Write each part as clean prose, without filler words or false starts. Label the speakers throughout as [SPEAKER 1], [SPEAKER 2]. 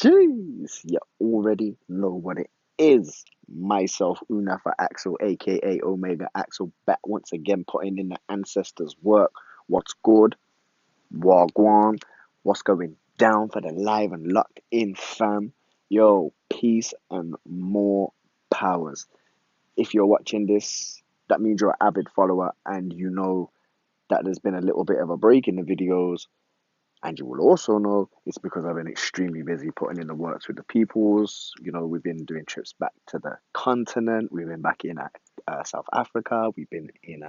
[SPEAKER 1] Jeez, you already know what it is. Myself, Unafa Axel, aka Omega Axel, back once again putting in the ancestors' work. What's good? Wagwan. What's going down for the live and locked in fam? Yo, peace and more powers. If you're watching this, that means you're an avid follower and you know that there's been a little bit of a break in the videos. And you will also know it's because I've been extremely busy putting in the works with the peoples. You know, we've been doing trips back to the continent. We've been back in South Africa. We've been in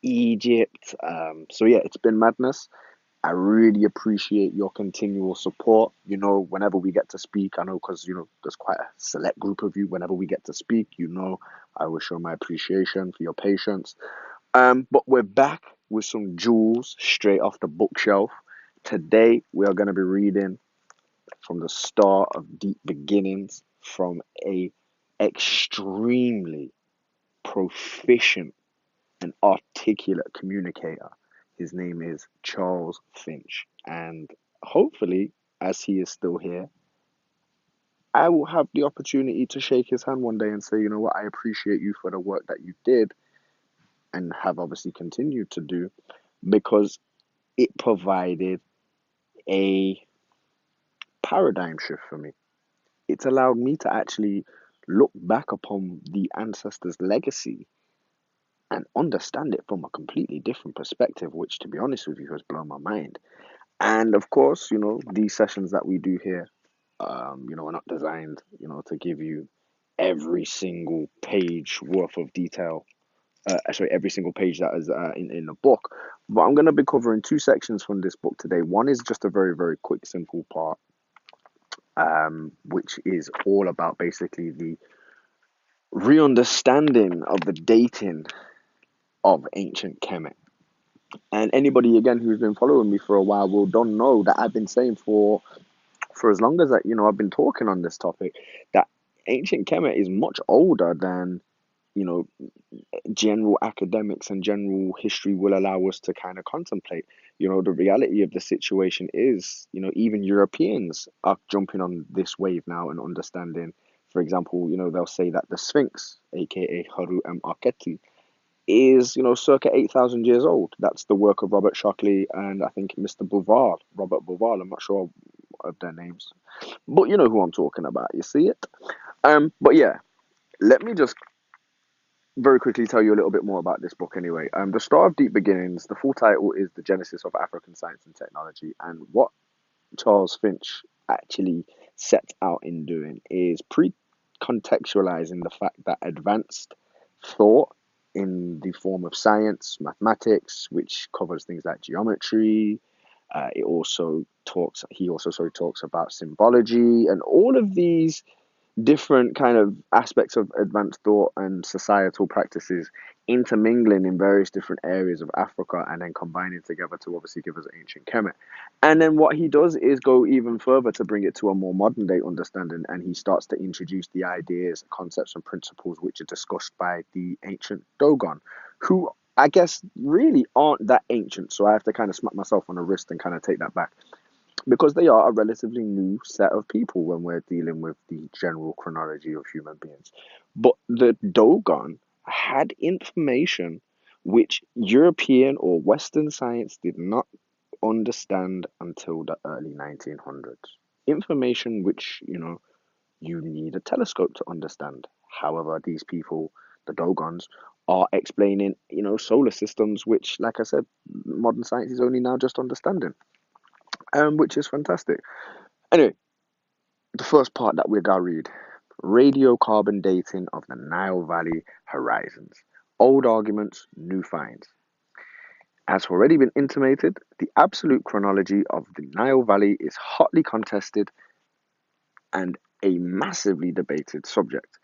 [SPEAKER 1] Egypt. So yeah, it's been madness. I really appreciate your continual support. You know, whenever we get to speak, I know because, you know, there's quite a select group of you. Whenever we get to speak, you know, I will show my appreciation for your patience. But we're back with some jewels straight off the bookshelf. Today we are going to be reading from the start of Deep Beginnings from a extremely proficient and articulate communicator. His name is Charles Finch, and hopefully, as he is still here, I will have the opportunity to shake his hand one day and say, you know what, I appreciate you for the work that you did and have obviously continued to do because it provided a paradigm shift for me. It's allowed me to actually look back upon the ancestors' legacy and understand it from a completely different perspective, which, to be honest with you, has blown my mind. And of course, you know, these sessions that we do here, you know, are not designed, you know, to give you every single page worth of detail. Sorry, every single page that is in the book. But I'm going to be covering two sections from this book today. One is just a very, very quick, simple part, which is all about basically the re-understanding of the dating of ancient Kemet. And anybody again who's been following me for a while will don't know that I've been saying for as long as that, you know, I've been talking on this topic, that ancient Kemet is much older than, you know, general academics and general history will allow us to kind of contemplate. You know, the reality of the situation is, you know, even Europeans are jumping on this wave now and understanding. For example, you know, they'll say that the Sphinx, aka Haru Aketi, is, you know, circa 8,000 years old. That's the work of Robert Shockley and I think Mr. Boval, Robert Boval. I'm not sure of their names, but you know who I'm talking about. You see it? But yeah, let me just very quickly tell you a little bit more about this book anyway. The Star of Deep Beginnings, the full title is The Genesis of African Science and Technology. And what Charles Finch actually sets out in doing is pre-contextualizing the fact that advanced thought in the form of science, mathematics, which covers things like geometry, he also sort of talks about symbology and all of these different kind of aspects of advanced thought and societal practices intermingling in various different areas of Africa and then combining together to obviously give us ancient Kemet. And then what he does is go even further to bring it to a more modern day understanding, and he starts to introduce the ideas, concepts, and principles which are discussed by the ancient Dogon, who I guess really aren't that ancient. So I have to kind of smack myself on the wrist and kind of take that back because they are a relatively new set of people when we're dealing with the general chronology of human beings. But the Dogon had information which European or Western science did not understand until the early 1900s. Information which, you know, you need a telescope to understand. However, these people, the Dogons, are explaining, you know, solar systems, which, like I said, modern science is only now just understanding, which is fantastic. Anyway, the first part that we're gonna read: radiocarbon dating of the Nile Valley horizons. Old arguments, new finds. As already been intimated, the absolute chronology of the Nile Valley is hotly contested and a massively debated subject.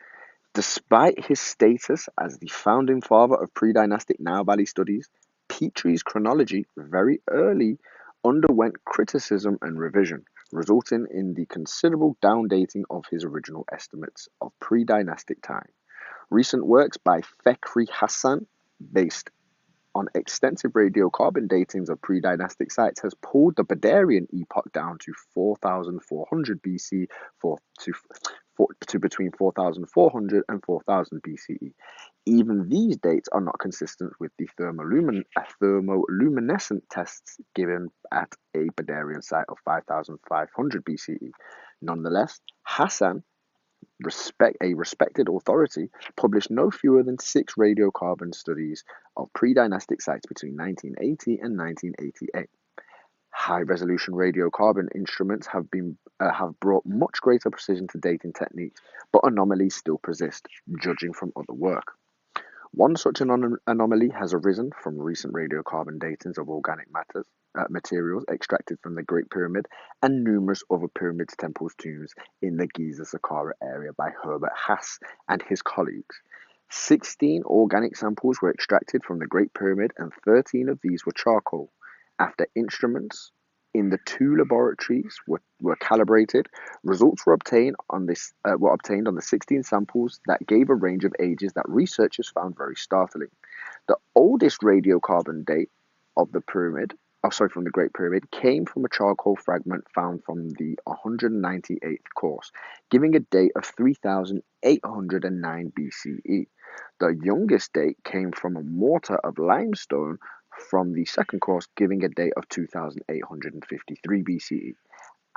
[SPEAKER 1] Despite his status as the founding father of pre-dynastic Nile Valley studies, Petrie's chronology very early underwent criticism and revision, resulting in the considerable downdating of his original estimates of pre-dynastic time. Recent works by Fakhri Hassan, based
[SPEAKER 2] on extensive radiocarbon datings of pre-dynastic sites has pulled the Badarian epoch down to 4,400 BC to between 4,400 and 4,000 BCE. Even these dates are not consistent with the thermoluminescent tests given at a Badarian site of 5,500 BCE. Nonetheless, Hassan, a respected authority, published no fewer than 6 radiocarbon studies of pre-dynastic sites between 1980 and 1988. High-resolution radiocarbon instruments have brought much greater precision to dating techniques, but anomalies still persist, judging from other work. One such anomaly has arisen from recent radiocarbon datings of organic materials extracted from the Great Pyramid and numerous other pyramids, temples, tombs in the Giza-Saqqara area by Herbert Hass and his colleagues. 16 organic samples were extracted from the Great Pyramid, and 13 of these were charcoal. After instruments in the 2 laboratories were calibrated, results were obtained on the 16 samples that gave a range of ages that researchers found very startling. The oldest radiocarbon date of the from the Great Pyramid, came from a charcoal fragment found from the 198th course, giving a date of 3,809 BCE. The youngest date came from a mortar of limestone from the second course, giving a date of 2,853 BCE.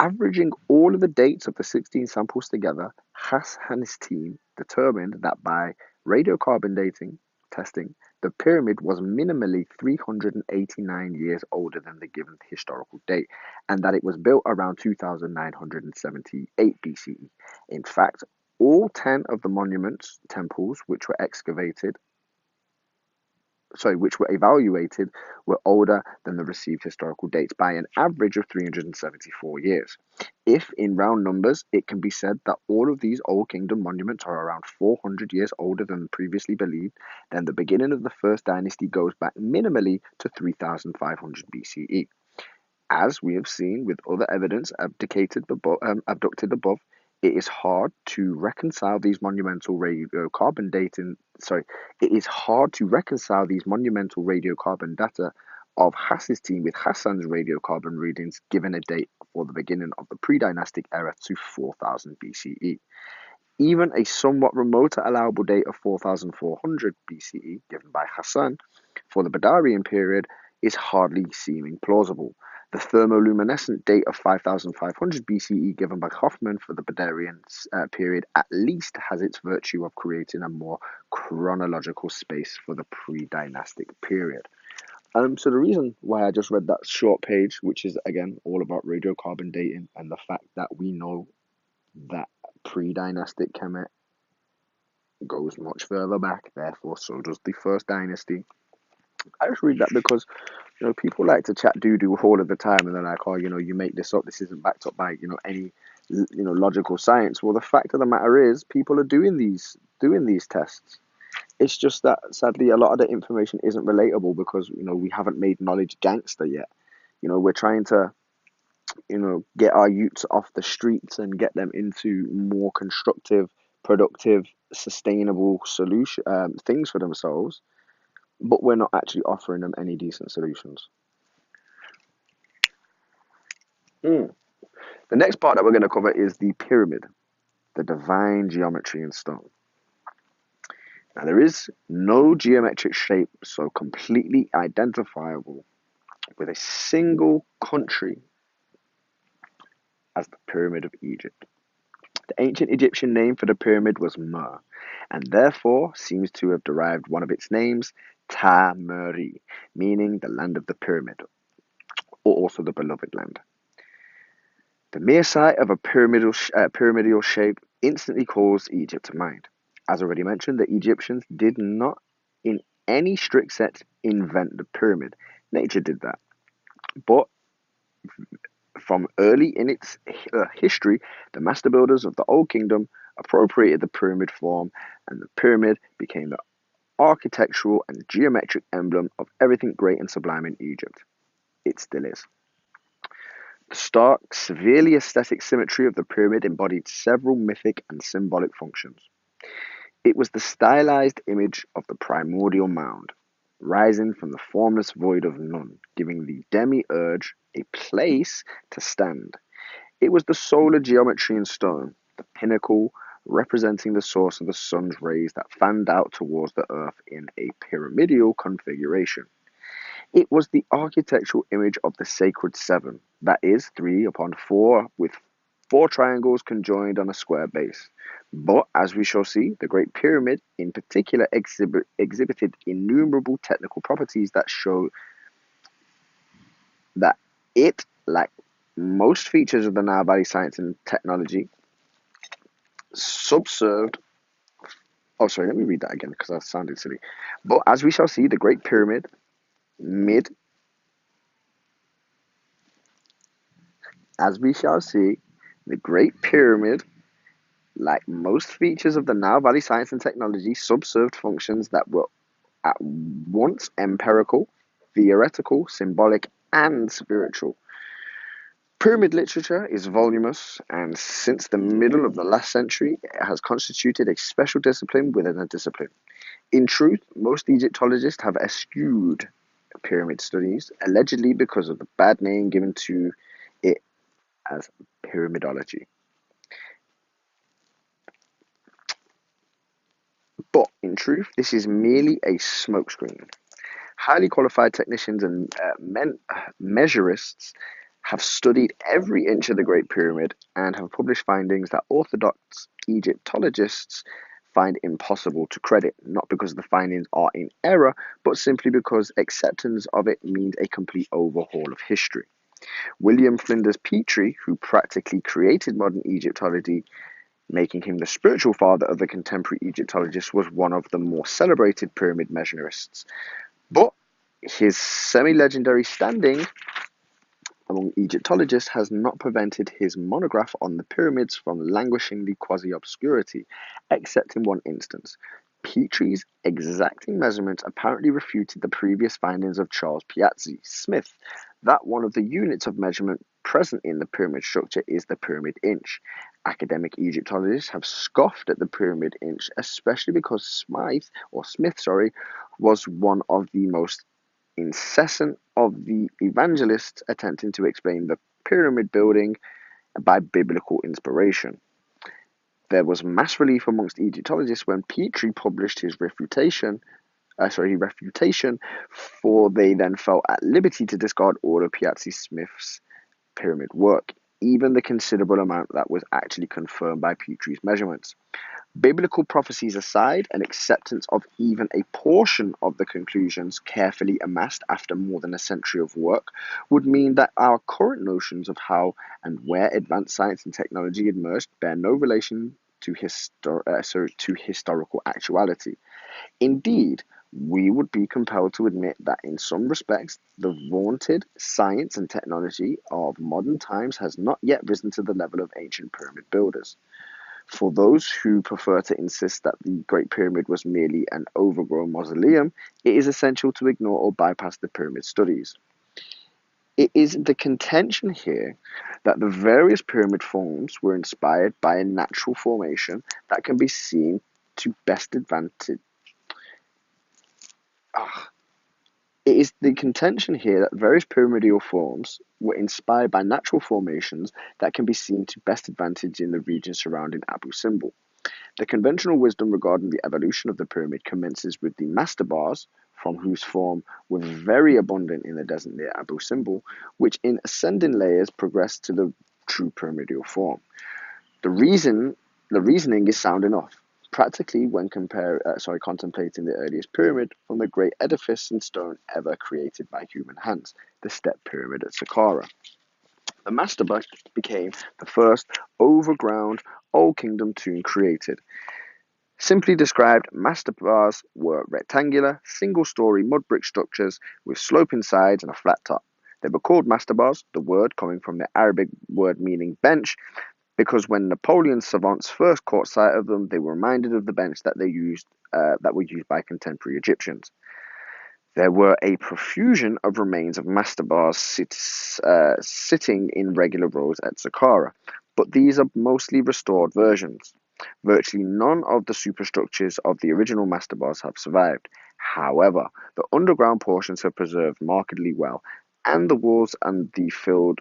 [SPEAKER 2] Averaging all of the dates of the 16 samples together, Hass and his team determined that by radiocarbon dating testing, the pyramid was minimally 389 years older than the given historical date, and that it was built around 2978 BCE. In fact, all 10 of the monuments, temples, which were evaluated, were older than the received historical dates by an average of 374 years. If, in round numbers, it can be said that all of these Old Kingdom monuments are around 400 years older than previously believed, then the beginning of the First Dynasty goes back minimally to 3500 BCE. As we have seen with other evidence abducted above, it is hard to reconcile these monumental radiocarbon data of Hass's team with Hassan's radiocarbon readings, given a date for the beginning of the pre-dynastic era to 4000 BCE. Even a somewhat remoter allowable date of 4400 BCE, given by Hassan, for the Badarian period, is hardly seeming plausible. The thermoluminescent date of 5500 BCE, given by Hoffman for the Badarian period, at least has its virtue of creating a more chronological space for the pre-dynastic period. So the reason why I just read that short page, which is again all about radiocarbon dating and the fact that we know that pre-dynastic Kemet goes much further back, therefore so does the First Dynasty. I just read that because people like to chat doo-doo all of the time, and they're like, oh, you make this up, this isn't backed up by any logical science. Well, the fact of the matter is, people are doing these tests. It's just that sadly a lot of the information isn't relatable because we haven't made knowledge gangster yet. We're trying to get our youths off the streets and get them into more constructive, productive, sustainable things for themselves, but we're not actually offering them any decent solutions. The next part that we're going to cover is the pyramid, the divine geometry in stone. Now, there is no geometric shape so completely identifiable with a single country as the Pyramid of Egypt. The ancient Egyptian name for the pyramid was Mer, and therefore seems to have derived one of its names, Ta-Meri, meaning the land of the pyramid, or also the beloved land. The mere sight of a pyramidal shape instantly calls Egypt to mind. As already mentioned, the Egyptians did not, in any strict sense, invent the pyramid. Nature did that. But from early in its history, the master builders of the Old Kingdom appropriated the pyramid form, and the pyramid became the architectural and geometric emblem of everything great and sublime in Egypt. It still is. The stark, severely aesthetic symmetry of the pyramid embodied several mythic and symbolic functions. It was the stylized image of the primordial mound, rising from the formless void of none, giving the demiurge a place to stand. It was the solar geometry in stone, the pinnacle representing the source of the sun's rays that fanned out towards the earth in a pyramidal configuration. It was the architectural image of the sacred seven, that is, 3 upon 4, with 4 triangles conjoined on a square base. But, as we shall see, the Great Pyramid in particular exhibited innumerable technical properties that show that it, like most features of the Nile Valley science and technology, subserved. Oh, sorry, let me read that again because that sounded silly. But as we shall see, the Great Pyramid, mid, as we shall see, the Great Pyramid, like most features of the Nile Valley science and technology, subserved functions that were at once empirical, theoretical, symbolic, and spiritual. Pyramid literature is voluminous, and since the middle of the last century, it has constituted a special discipline within a discipline. In truth, most Egyptologists have eschewed pyramid studies, allegedly because of the bad name given to it as pyramidology. But in truth, this is merely a smokescreen. Highly qualified technicians and measurists have studied every inch of the Great Pyramid and have published findings that orthodox Egyptologists find impossible to credit, not because the findings are in error, but simply because acceptance of it means a complete overhaul of history. William Flinders Petrie, who practically created modern Egyptology, making him the spiritual father of the contemporary Egyptologists, was one of the more celebrated pyramid measurists. But his semi-legendary standing among Egyptologists has not prevented his monograph on the pyramids from languishing quasi-obscurity, except in one instance. Petrie's exacting measurements apparently refuted the previous findings of Charles Piazzi Smith that one of the units of measurement present in the pyramid structure is the pyramid inch. Academic Egyptologists have scoffed at the pyramid inch, especially because Smith was one of the most incessant of the evangelists attempting to explain the pyramid building by biblical inspiration. There was mass relief amongst Egyptologists when Petrie published his refutation, for they then felt at liberty to discard all of Piazzi Smith's pyramid work, even the considerable amount that was actually confirmed by Petrie's measurements. Biblical prophecies aside, an acceptance of even a portion of the conclusions carefully amassed after more than a century of work would mean that our current notions of how and where advanced science and technology emerged bear no relation to historical actuality. Indeed, we would be compelled to admit that in some respects, the vaunted science and technology of modern times has not yet risen to the level of ancient pyramid builders. For those who prefer to insist that the Great Pyramid was merely an overgrown mausoleum, it is essential to ignore or bypass the pyramid studies. It is the contention here that the various pyramid forms were inspired by a natural formation that can be seen to best advantage. It is the contention here that various pyramidal forms were inspired by natural formations that can be seen to best advantage in the region surrounding Abu Simbel. The conventional wisdom regarding the evolution of the pyramid commences with the mastabars, from whose form were very abundant in the desert near Abu Simbel, which in ascending layers progressed to the true pyramidal form. The reasoning is sound enough. Practically, when contemplating the earliest pyramid from the great edifice in stone ever created by human hands, the Step Pyramid at Saqqara. The mastaba became the first overground Old Kingdom tomb created. Simply described, mastabas were rectangular, single-story mud brick structures with sloping sides and a flat top. They were called mastabas, the word coming from the Arabic word meaning bench, because when Napoleon's savants first caught sight of them, they were reminded of the bench that were used by contemporary Egyptians. There were a profusion of remains of mastabas sitting in regular rows at Saqqara, but these are mostly restored versions. Virtually none of the superstructures of the original mastarbars have survived. However, the underground portions have preserved markedly well, and the walls are filled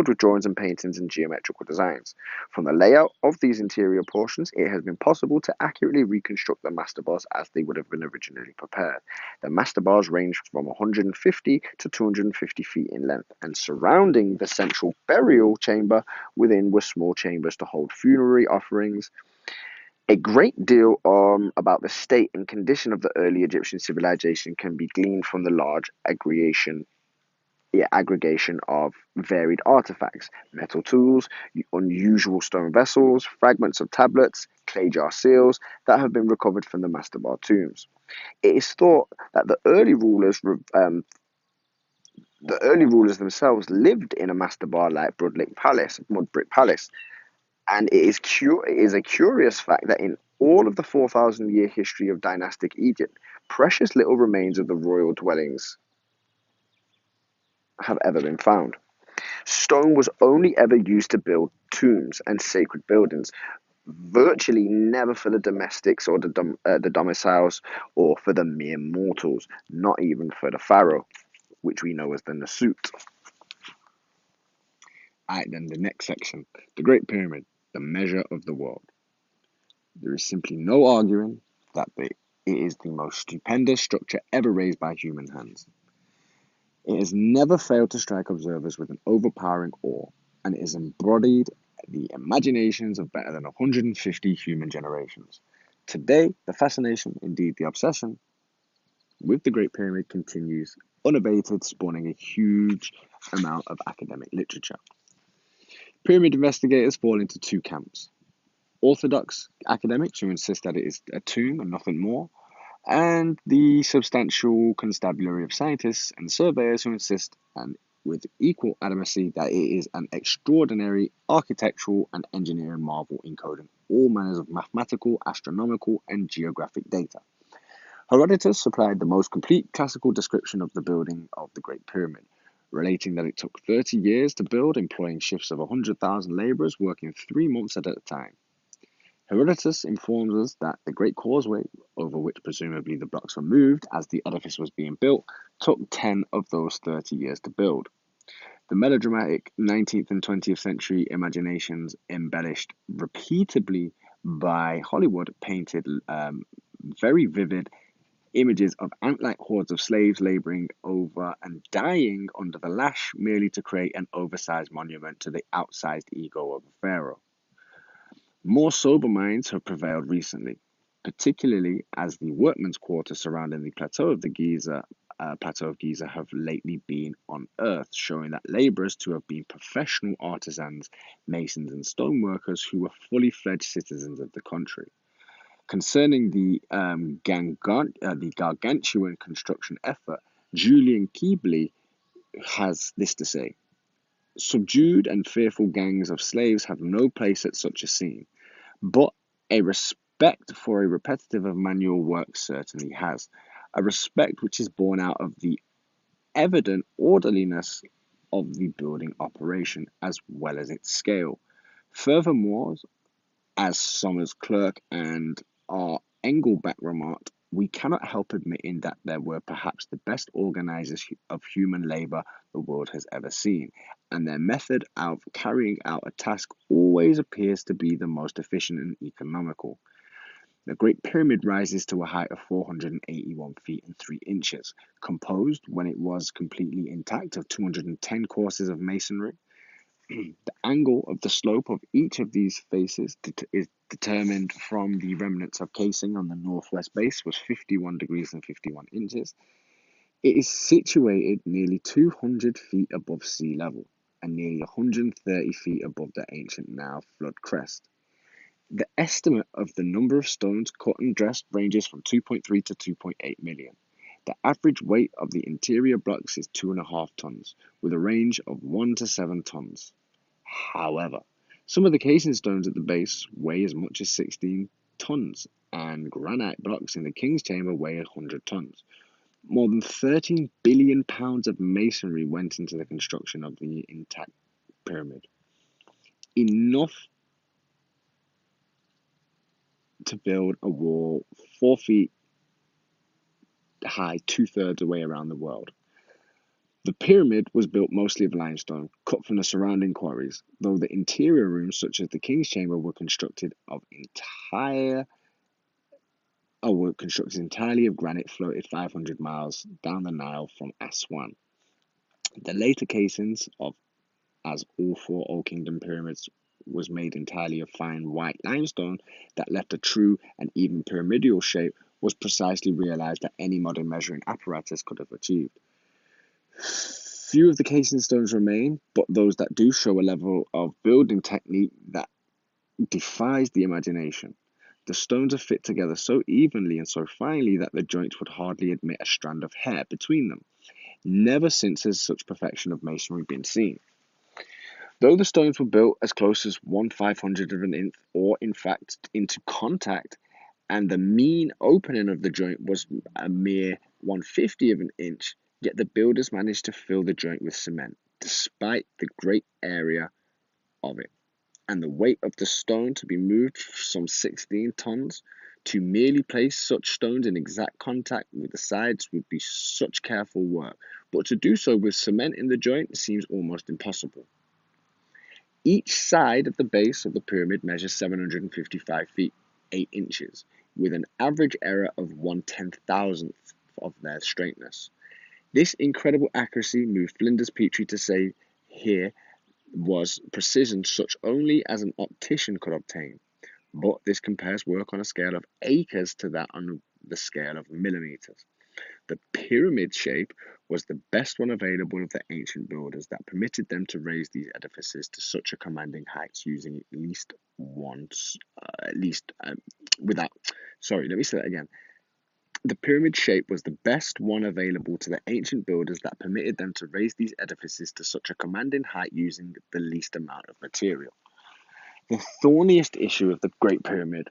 [SPEAKER 2] with drawings and paintings and geometrical designs. From the layout of these interior portions, it has been possible to accurately reconstruct the mastarbars as they would have been originally prepared. The mastarbars range from 150 to 250 feet in length, and surrounding the central burial chamber within were small chambers to hold funerary offerings. A great deal about the state and condition of the early Egyptian civilization can be gleaned from the large aggregation of varied artifacts, metal tools, unusual stone vessels, fragments of tablets, clay jar seals that have been recovered from the Mastarbar tombs. It is thought that the early rulers themselves lived in a Mastarbar-like mud brick palace, and it is a curious fact that in all of the 4,000-year history of dynastic Egypt, precious little remains of the royal dwellings have ever been found. Stone was only ever used to build tombs and sacred buildings, virtually never for the domestics or the domiciles or for the mere mortals, not even for the pharaoh, which we know as the Nasut. Alright, then the next section, the Great Pyramid, the measure of the world. There is simply no arguing that it is the most stupendous structure ever raised by human hands. It has never failed to strike observers with an overpowering awe, and it has embodied the imaginations of better than 150 human generations. Today, the fascination, indeed the obsession, with the Great Pyramid continues unabated, spawning a huge amount of academic literature. Pyramid investigators fall into two camps. Orthodox academics who insist that it is a tomb and nothing more, and the substantial constabulary of scientists and surveyors who insist, and with equal adamacy, that it is an extraordinary architectural and engineering marvel encoding all manners of mathematical, astronomical, and geographic data. Herodotus supplied the most complete classical description of the building of the Great Pyramid, relating that it took 30 years to build, employing shifts of 100,000 laborers working 3 months at a time. Herodotus informs us that the Great Causeway, over which presumably the blocks were moved as the edifice was being built, took 10 of those 30 years to build. The melodramatic 19th and 20th century imaginations, embellished repeatedly by Hollywood, painted very vivid images of ant-like hordes of slaves laboring over and dying under the lash merely to create an oversized monument to the outsized ego of a pharaoh. More sober minds have prevailed recently, particularly as the workmen's quarters surrounding the Plateau of Giza have lately been unearthed, showing that laborers to have been professional artisans, masons, and stoneworkers who were fully fledged citizens of the country. Concerning the gargantuan construction effort, Julian Keebley has this to say: "Subdued and fearful gangs of slaves have no place at such a scene. But a respect for a repetitive of manual work certainly has, a respect which is born out of the evident orderliness of the building operation as well as its scale. Furthermore, as Somers Clerk and R. Engelbach remarked, we cannot help admitting that they were perhaps the best organizers of human labor the world has ever seen, and their method of carrying out a task always appears to be the most efficient and economical. The Great Pyramid rises to a height of 481 feet and 3 inches, composed, when it was completely intact, of 210 courses of masonry. The angle of the slope of each of these faces is determined from the remnants of casing on the northwest base was 51 degrees and 51 inches. It is situated nearly 200 feet above sea level and nearly 130 feet above the ancient Nile flood crest. The estimate of the number of stones cut and dressed ranges from 2.3 to 2.8 million. The average weight of the interior blocks is 2.5 tons, with a range of 1 to 7 tons. However, some of the casing stones at the base weigh as much as 16 tons, and granite blocks in the King's Chamber weigh 100 tons. More than 13 billion pounds of masonry went into the construction of the intact pyramid. Enough to build a wall 4 feet high, 2/3 away around the world. The pyramid was built mostly of limestone, cut from the surrounding quarries, though the interior rooms, such as the King's Chamber, were constructed entirely of granite floated 500 miles down the Nile from Aswan. The later casings of as all 4 Old Kingdom pyramids was made entirely of fine white limestone that left a true and even pyramidal shape was precisely realized that any modern measuring apparatus could have achieved. Few of the casing stones remain, but those that do show a level of building technique that defies the imagination. The stones are fit together so evenly and so finely that the joints would hardly admit a strand of hair between them. Never since has such perfection of masonry been seen. Though the stones were built as close as 1/500th of an inch, or in fact into contact, and the mean opening of the joint was a mere 1/50th of an inch, yet the builders managed to fill the joint with cement, despite the great area of it, and the weight of the stone to be moved some 16 tons. To merely place such stones in exact contact with the sides would be such careful work, but to do so with cement in the joint seems almost impossible. Each side of the base of the pyramid measures 755 feet, 8 inches, with an average error of 1/10,000th of their straightness. This incredible accuracy moved Flinders Petrie to say here was precision such only as an optician could obtain. But this compares work on a scale of acres to that on the scale of millimeters. The pyramid shape was the best one available of the ancient builders that permitted them to raise these edifices to such a commanding height using The pyramid shape was the best one available to the ancient builders that permitted them to raise these edifices to such a commanding height using the least amount of material. The thorniest issue of the Great Pyramid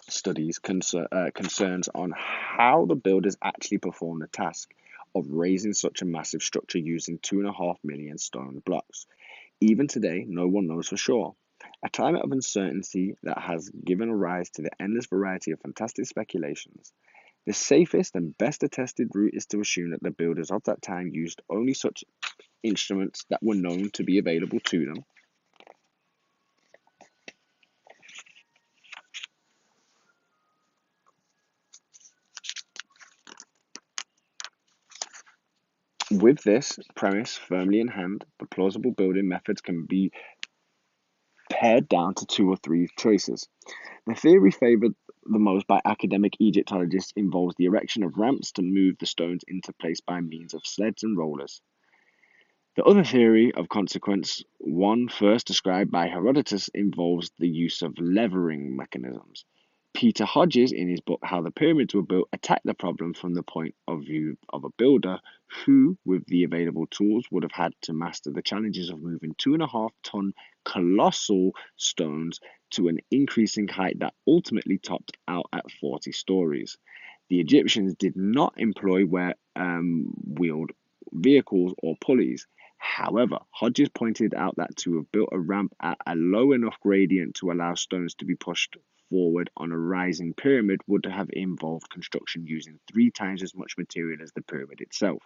[SPEAKER 2] studies concerns on how the builders actually performed the task of raising such a massive structure using 2.5 million stone blocks. Even today, no one knows for sure. A climate of uncertainty that has given rise to the endless variety of fantastic speculations. The safest and best attested route is to assume that the builders of that time used only such instruments that were known to be available to them. With this premise firmly in hand, the plausible building methods can be pared down to 2 or 3 choices. The theory favored the most by academic Egyptologists involves the erection of ramps to move the stones into place by means of sleds and rollers. The other theory of consequence, one first described by Herodotus, involves the use of levering mechanisms. Peter Hodges, in his book How the Pyramids Were Built, attacked the problem from the point of view of a builder who, with the available tools, would have had to master the challenges of moving 2.5-ton colossal stones to an increasing height that ultimately topped out at 40 stories. The Egyptians did not employ wheeled vehicles or pulleys. However, Hodges pointed out that to have built a ramp at a low enough gradient to allow stones to be pushed forward on a rising pyramid would have involved construction using 3 times as much material as the pyramid itself.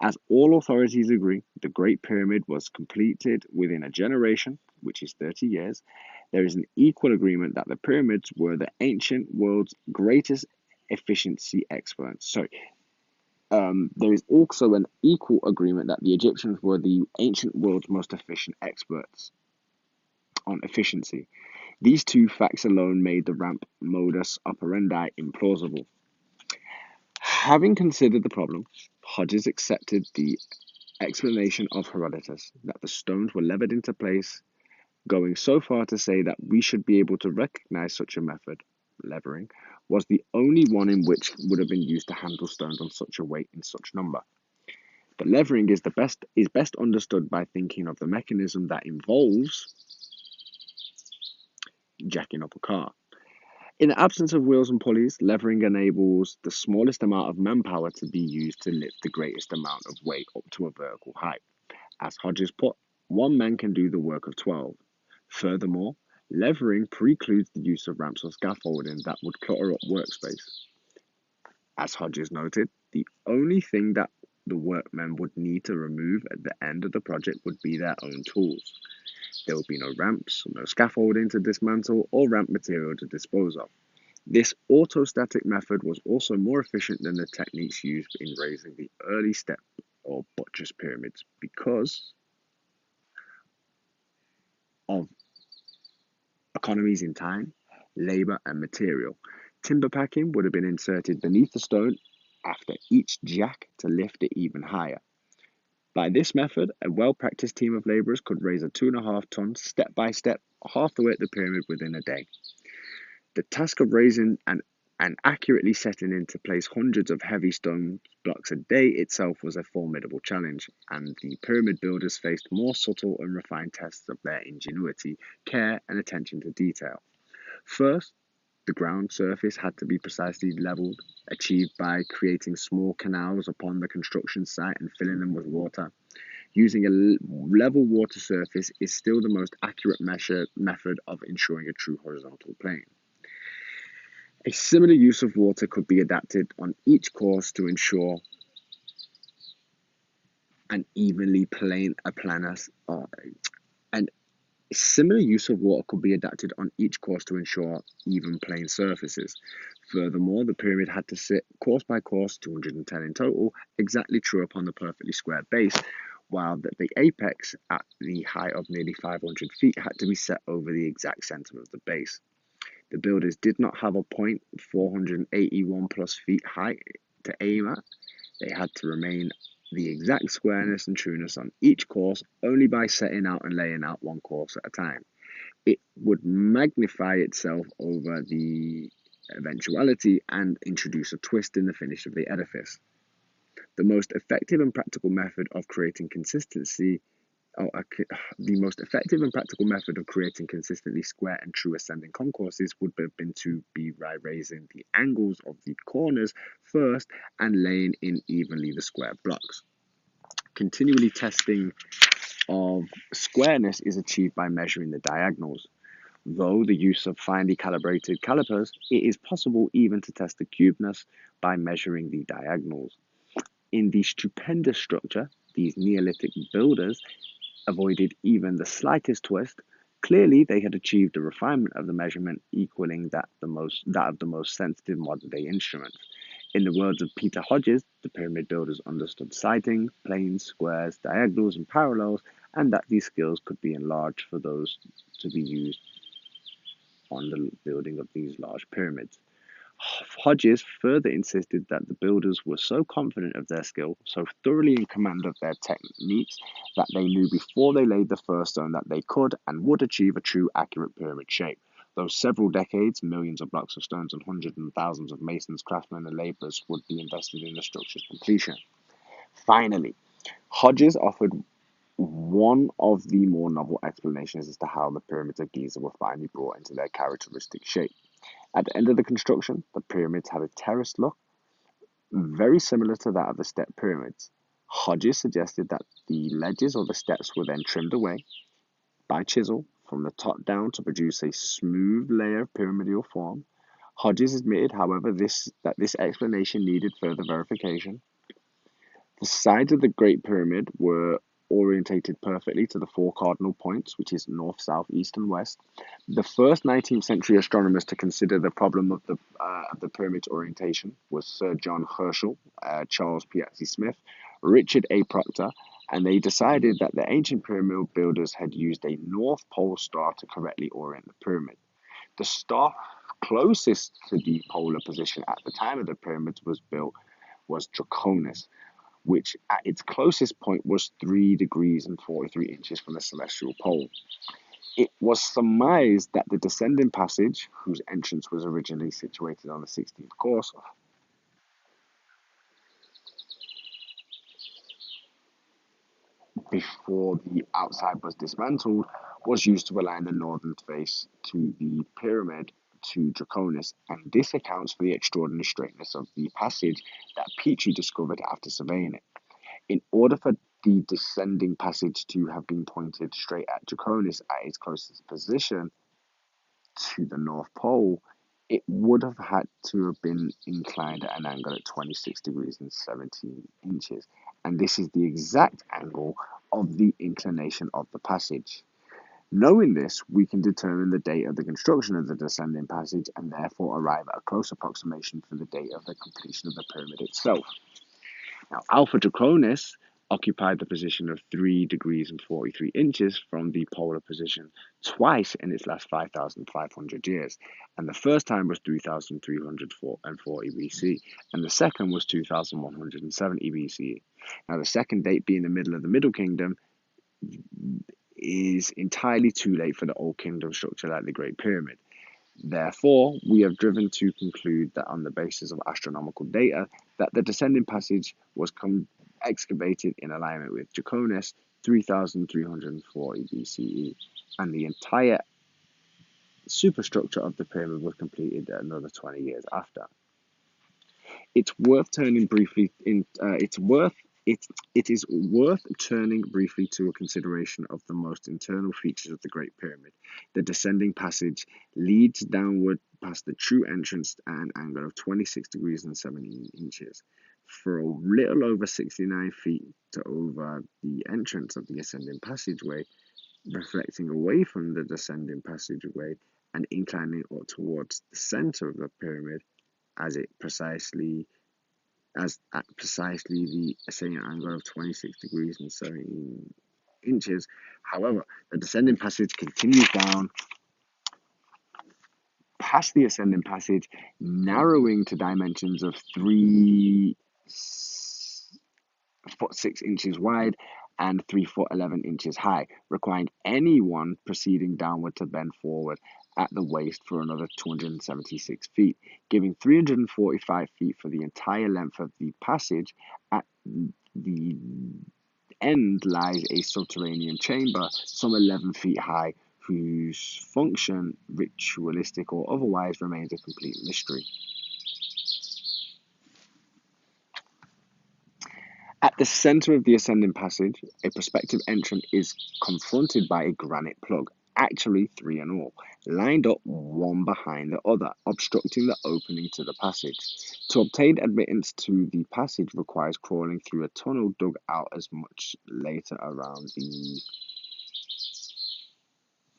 [SPEAKER 2] As all authorities agree, the Great Pyramid was completed within a generation, which is 30 years. There is an equal agreement that the pyramids were the ancient world's greatest efficiency experts. There is also an equal agreement that the Egyptians were the ancient world's most efficient experts on efficiency. These 2 facts alone made the ramp modus operandi implausible. Having considered the problem, Hodges accepted the explanation of Herodotus that the stones were levered into place, going so far to say that we should be able to recognize such a method, levering, was the only one in which would have been used to handle stones on such a weight in such number. But levering is best understood by thinking of the mechanism that involves jacking up a car. In the absence of wheels and pulleys, levering enables the smallest amount of manpower to be used to lift the greatest amount of weight up to a vertical height. As Hodges put, 1 man can do the work of 12. Furthermore, Levering precludes the use of ramps or scaffolding that would clutter up workspace. As Hodges noted, the only thing that the workmen would need to remove at the end of the project would be their own tools. There would be no ramps, no scaffolding to dismantle, or ramp material to dispose of. This autostatic method was also more efficient than the techniques used in raising the early step or buttress pyramids because of economies in time, labor, and material. Timber packing would have been inserted beneath the stone after each jack to lift it even higher. By this method, a well-practiced team of laborers could raise a 2.5-ton, step-by-step, half the way up the pyramid within a day. The task of raising and accurately setting into place hundreds of heavy stone blocks a day itself was a formidable challenge, and the pyramid builders faced more subtle and refined tests of their ingenuity, care, and attention to detail. First, the ground surface had to be precisely leveled, achieved by creating small canals upon the construction site and filling them with water. Using a level water surface is still the most accurate method of ensuring a true horizontal plane. A similar use of water could be adapted on each course to ensure an evenly plane a planus. And similar use of water could be adapted on each course to ensure even plane surfaces. Furthermore, the pyramid had to sit course by course, 210 in total, exactly true upon the perfectly square base, while the apex at the height of nearly 500 feet had to be set over the exact center of the base. The builders did not have a point 481 plus feet height to aim at. They had to remain the exact squareness and trueness on each course only by setting out and laying out one course at a time. It would magnify itself over the eventuality and introduce a twist in the finish of the edifice. The most effective and practical method of creating consistency the most effective and practical method of creating consistently square and true ascending concourses would have been to be by raising the angles of the corners first and laying in evenly the square blocks. Continually testing of squareness is achieved by measuring the diagonals. Though the use of finely calibrated calipers, it is possible even to test the cubeness by measuring the diagonals. In the stupendous structure, these Neolithic builders avoided even the slightest twist. Clearly, they had achieved a refinement of the measurement equaling that of the most sensitive modern-day instruments. In the words of Peter Hodges, the pyramid builders understood sighting, planes, squares, diagonals, and parallels, and that these skills could be enlarged for those to be used on the building of these large pyramids. Hodges further insisted that the builders were so confident of their skill, so thoroughly in command of their techniques, that they knew before they laid the first stone that they could and would achieve a true accurate pyramid shape. Though several decades, millions of blocks of stones, and hundreds and thousands of masons, craftsmen, and laborers would be invested in the structure's completion. Finally, Hodges offered one of the more novel explanations as to how the pyramids of Giza were finally brought into their characteristic shape. At the end of the construction, the pyramids had a terraced look, very similar to that of the step pyramids. Hodges suggested that the ledges or the steps were then trimmed away by chisel from the top down to produce a smooth layer of pyramidal form. Hodges admitted, however, that this explanation needed further verification. The sides of the Great Pyramid were orientated perfectly to the four cardinal points, which is north, south, east, and west. The first 19th century astronomers to consider the problem of the pyramid's orientation was Sir John Herschel, Charles Piazzi Smith, Richard A. Proctor, and they decided that the ancient pyramid builders had used a North Pole star to correctly orient the pyramid. The star closest to the polar position at the time of the pyramids was built was Draconis, which at its closest point was 3 degrees and 43 inches from the celestial pole. It was surmised that the descending passage, whose entrance was originally situated on the 16th course, before the outside was dismantled, was used to align the northern face to the pyramid to Draconis, and this accounts for the extraordinary straightness of the passage that Petrie discovered after surveying it. In order for the descending passage to have been pointed straight at Draconis at its closest position, to the North Pole, it would have had to have been inclined at an angle at 26 degrees and 17 inches. And this is the exact angle of the inclination of the passage. Knowing this, we can determine the date of the construction of the descending passage and therefore arrive at a close approximation for the date of the completion of the pyramid itself. Now, Alpha Draconis occupied the position of 3 degrees and 43 inches from the polar position twice in its last 5,500 years. And the first time was 3,340 BC, and the second was 2,170 BCE. Now, the second date being the middle of the Middle Kingdom is entirely too late for the Old Kingdom structure like the Great Pyramid. Therefore, we have driven to conclude that on the basis of astronomical data, that the descending passage was excavated in alignment with Draconis 3,340 BCE, and the entire superstructure of the pyramid was completed another 20 years after. It's worth turning briefly in. It is worth turning briefly to a consideration of the most internal features of the Great Pyramid. The descending passage leads downward past the true entrance at an angle of 26 degrees and 17 inches. For a little over 69 feet to over the entrance of the ascending passageway, reflecting away from the descending passageway and inclining up towards the center of the pyramid as at precisely the same angle of 26 degrees and 17 inches. However, the descending passage continues down past the ascending passage, narrowing to dimensions of 3 foot 6 inches wide and 3 foot 11 inches high, requiring anyone proceeding downward to bend forward at the waist for another 276 feet, giving 345 feet for the entire length of the passage. At the end lies a subterranean chamber, some 11 feet high, whose function, ritualistic or otherwise, remains a complete mystery. At the center of the ascending passage, a prospective entrant is confronted by a granite plug, actually 3 in all, lined up one behind the other, obstructing the opening to the passage. To obtain admittance to the passage requires crawling through a tunnel dug out as much later around the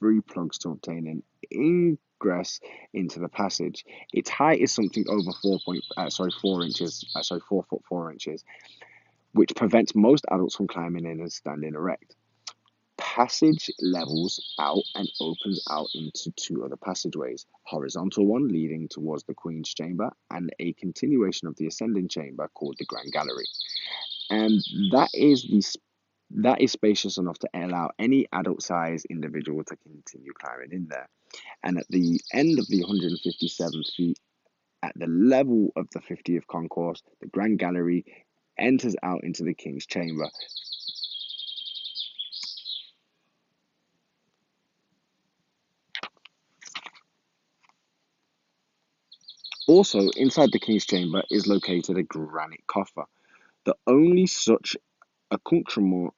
[SPEAKER 2] 3 plugs to obtain an ingress into the passage. Its height is something over 4 foot 4 inches, which prevents most adults from climbing in and standing erect. Passage levels out and opens out into 2 other passageways, horizontal one leading towards the Queen's Chamber and a continuation of the ascending chamber called the Grand Gallery. And that is spacious enough to allow any adult-sized individual to continue climbing in there. And at the end of the 157 feet, at the level of the 50th concourse, the Grand Gallery enters out into the King's Chamber. Also, inside the King's Chamber is located a granite coffer, the only such accoutrement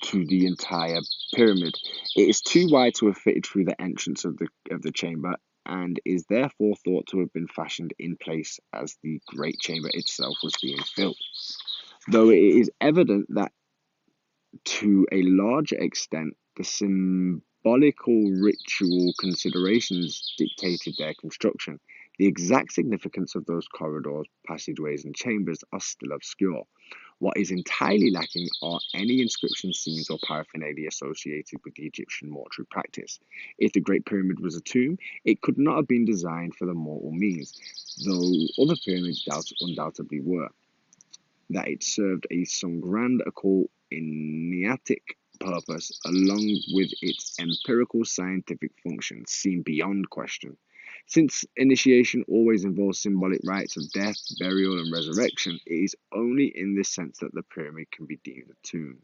[SPEAKER 2] to the entire pyramid. It is too wide to have fitted through the entrance of the chamber, and is therefore thought to have been fashioned in place as the great chamber itself was being filled. Though it is evident that to a large extent the symbolical ritual considerations dictated their construction, the exact significance of those corridors, passageways, and chambers are still obscure. What is entirely lacking are any inscription scenes or paraphernalia associated with the Egyptian mortuary practice. If the Great Pyramid was a tomb, it could not have been designed for the mortal means, though other pyramids undoubtedly were. That it served some grand occult enigmatic purpose, along with its empirical scientific function, seem beyond question. Since initiation always involves symbolic rites of death, burial, and resurrection, it is only in this sense that the pyramid can be deemed a tomb.